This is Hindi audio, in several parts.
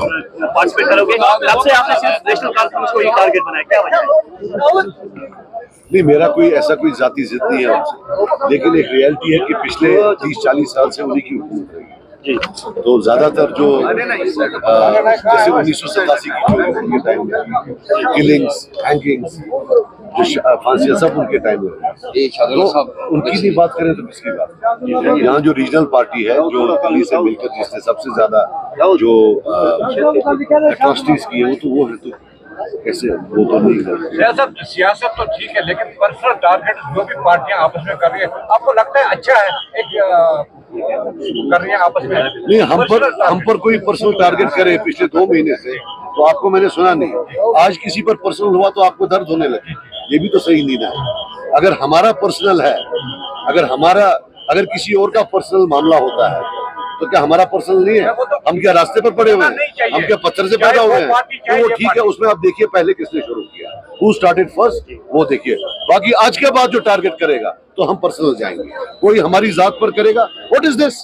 पार्टिसिपेट करोगे? तब से आपने सिर्फ नेशनल कॉन्फ्रेंस को ही टारगेट बनाया, क्या वजह है? नहीं, मेरा कोई ऐसा कोई जाती जिद नहीं है उनसे, लेकिन एक रियलिटी है कि पिछले 30-40 साल से उन्हीं की हुकूमत रही है। तो ज्यादातर जो जैसे 1987 की चोरी उनके टाइम में, किलिंग्स, हैंगिंग्स, जो फांसियां, सब उनके टाइम में हुई। तो उनकी नहीं बात करें तो किसकी बात? यहाँ जो रीजनल पार्टी है, जो दिल्ली से मिलकर जिसने सबसे ज्यादा जो एट्रॉसिटीज की है, वो है। तो कैसे वो तो नहीं करते। सियासत तो ठीक है, लेकिन पर्सनल टारगेट जो भी पार्टियां आपस में कर रही है, आपको लगता है अच्छा है एक कर रही है आपस में? नहीं, हम पर कोई पर्सनल टारगेट करे पिछले 2 महीने से तो आपको मैंने सुना नहीं। आज किसी पर पर्सनल हुआ तो आपको दर्द होने लगे, ये भी तो सही नहीं ना। अगर हमारा पर्सनल है, अगर किसी और का पर्सनल मामला होता है तो क्या हमारा पर्सनल नहीं है? हम क्या रास्ते पर पड़े हुए हैं? हम क्या पत्थर से पैदा हुए हैं? तो वो ठीक है, उसमें आप देखिए पहले किसने शुरू किया, हु स्टार्टेड फर्स्ट, वो देखिए। बाकी आज के बाद जो टारगेट करेगा तो हम पर्सनल जाएंगे। कोई हमारी जात पर करेगा, व्हाट इज दिस?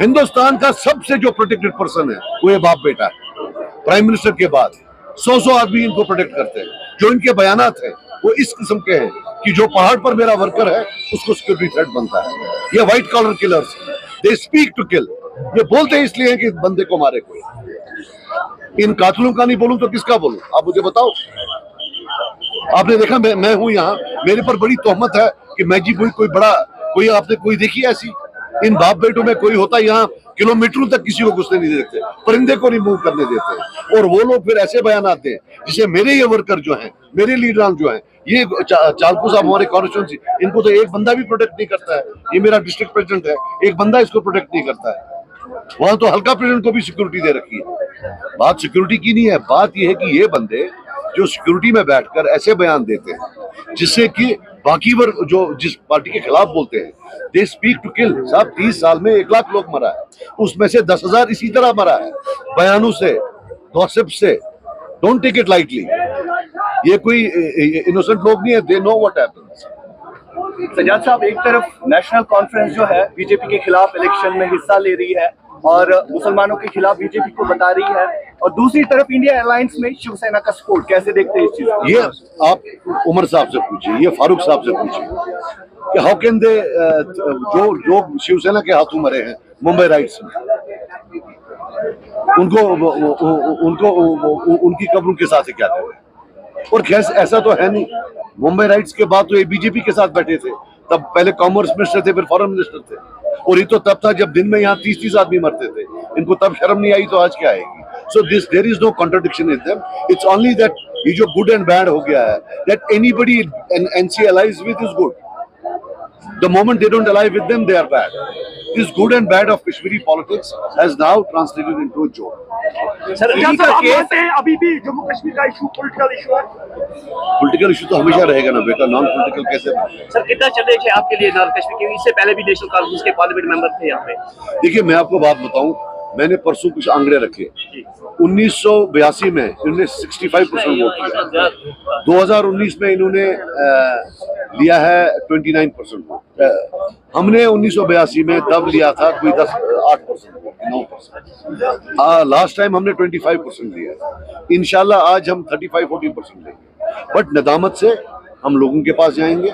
हिंदुस्तान का सबसे जो प्रोटेक्टेड पर्सन है वो ये बाप बेटा है। प्राइम मिनिस्टर के बाद 100 आदमी इनको प्रोटेक्ट करते हैं। जो इनके बयानात हैं वो इस किस्म के हैं कि जो पहाड़ पर मेरा वर्कर है उसको सिक्योरिटी थ्रेट बनता है। ये white collar killers, they speak to kill. ये बोलते हैं इसलिए कि बंदे को मारे कोई। इन कातलों का नहीं बोलूं तो किसका बोलूं? आप मुझे बताओ। आपने देखा मैं हूं यहाँ, मेरे पर बड़ी तोहमत है कि मैं जी कोई आपने कोई देखी ऐसी? इन बाप बेटों में कोई होता यहाँ किलोमीटरों तक किसी को घुसने नहीं देते, परिंदे को नहीं मूव करने देते। और वो लोग फिर ऐसे बयान दें जिसे मेरे ये वर्कर जो हैं, मेरे लीडर जो हैं, ये चालकू साहब हमारे कॉन्स्टिट्यूंसी, इनको तो एक बंदा भी प्रोटेक्ट नहीं करता है। ये मेरा डिस्ट्रिक्ट प्रेसिडेंट है, एक बंदा इसको प्रोटेक्ट नहीं करता है। वहां तो हल्का प्रेसिडेंट को भी सिक्योरिटी दे रखी है। बात सिक्योरिटी की नहीं है, बात यह है कि ये बंदे जो सिक्योरिटी में बैठकर ऐसे बयान देते हैं जिससे कि बाकी वर्ग जो जिस पार्टी के खिलाफ बोलते हैं, दे स्पीक टू किल। साहब 30 साल में 1 लाख लोग मरा है, उसमें से 10,000 इसी तरह मरा है, बयानों से, गॉसिप से। Don't take it lightly. ये कोई इनोसेंट लोग नहीं है, दे नो व्हाट हैपेंस। सज्जाद साहब, एक तरफ नेशनल कॉन्फ्रेंस जो है बीजेपी के खिलाफ इलेक्शन में हिस्सा ले रही है और मुसलमानों के खिलाफ बीजेपी को बता रही है, और दूसरी तरफ इंडिया अलायंस में शिवसेना का सपोर्ट, कैसे देखते हैं इस चीज को? ये आप उमर साहब से पूछिए, ये फारूक साहब से पूछिए कि हाउ कैन दे, जो लोग शिवसेना के हाथों मरे हैं मुंबई राइट्स में, उनको उनकी कब्रों के साथ क्या करें? और खैर ऐसा तो है नहीं, मुंबई राइट्स के बाद तो ये बीजेपी के साथ बैठे थे। तब पहले कॉमर्स मिनिस्टर थे, फिर फॉरेन मिनिस्टर थे। और ये तो तब था जब दिन में यहाँ 30-30 आदमी मरते थे। इनको तब शर्म नहीं आई तो आज क्या आएगी? So there is no contradiction in them. It's only that ये जो गुड एंड बैड हो गया है, that anybody NC allies with is good. The moment they don't ally with them, they are bad. This good and bad of Kashmiri politics has now translated into a joke. Sir, अभी भी जम्मू कश्मीर का इशू पॉलिटिकल इशू है। पॉलिटिकल इशू तो हमेशा रहेगा ना बेटा, नॉन पॉलिटिकल कैसे? सर, कितना चैलेंज है आपके लिए नॉर्थ कश्मीर के? इससे पहले भी नेशनल कॉन्फ्रेंस के पार्लियामेंट मेंबर थे यहाँ पे। देखिए, मैं आपको बात बताऊं, मैंने परसों कुछ आंकड़े रखे। 1982 में इन्होंने 65% वोट किया, 2019 में इन्होंने लिया है 29% वोट। हमने 1982 में तब लिया था कोई 8% वोट, 9%। लास्ट टाइम हमने 25% लिया। इंशाल्लाह आज हम 35-40% लेंगे। बट नदामत से हम लोगों के पास जाएंगे।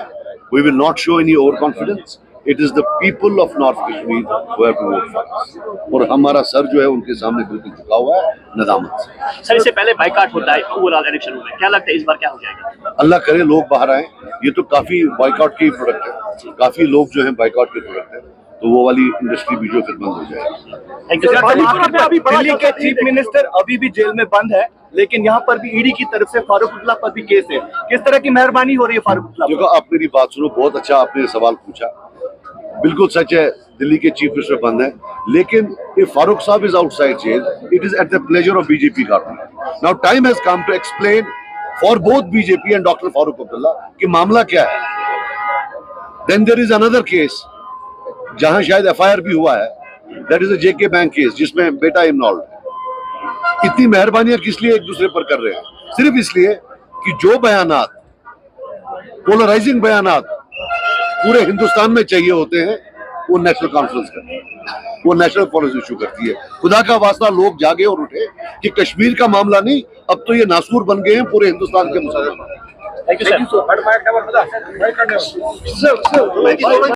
We will not show any over confidence. It is the people of North Kashmir who have to vote for us. और हमारा सर जो है उनके सामने बिल्कुल झुका हुआ है नदामत से। सर, इससे पहले बाइकआउट होता है ओवरऑल इलेक्शन में, क्या लगता है इस बार क्या हो जाएगा? अल्लाह करे लोग बाहर आए। ये तो काफी बाइकआउट के प्रोडक्ट है, काफी लोग जो है बाइकआउट के प्रोडक्ट है, तो वो वाली इंडस्ट्री भी जो फिर बंद हो जाएगी। दिल्ली के चीफ मिनिस्टर अभी भी जेल में बंद है, लेकिन यहाँ पर भी ईडी की तरफ से फारूकुल्लाह पर भी केस है। किस तरह की मेहरबानी हो रही है फारूकुल्लाह? देखो, आप मेरी बात सुनो, बहुत अच्छा आपने सवाल पूछा। बिल्कुल सच है, दिल्ली के चीफ मिनिस्टर बंद है, लेकिन if Farooq साहब is outside jail, it is at the pleasure of BJP government. Now time has come to explain for both BJP and Dr. Farooq Abdullah कि मामला क्या है। Then there is another case जहां शायद FIR भी हुआ है, that is a JK bank case जिसमें बेटा इन्वॉल्व है। इतनी मेहरबानियां किस लिए एक दूसरे पर कर रहे हैं? सिर्फ इसलिए कि जो बयानात, पोलराइजिंग बयानात पूरे हिंदुस्तान में चाहिए होते हैं, वो नेशनल कॉन्फ्रेंस करती है, वो नेशनल पॉलिसी इशू करती है। खुदा का वास्ता लोग जागे और उठे कि कश्मीर का मामला नहीं, अब तो ये नासूर बन गए हैं पूरे हिंदुस्तान के मुसलमान। Thank you sir.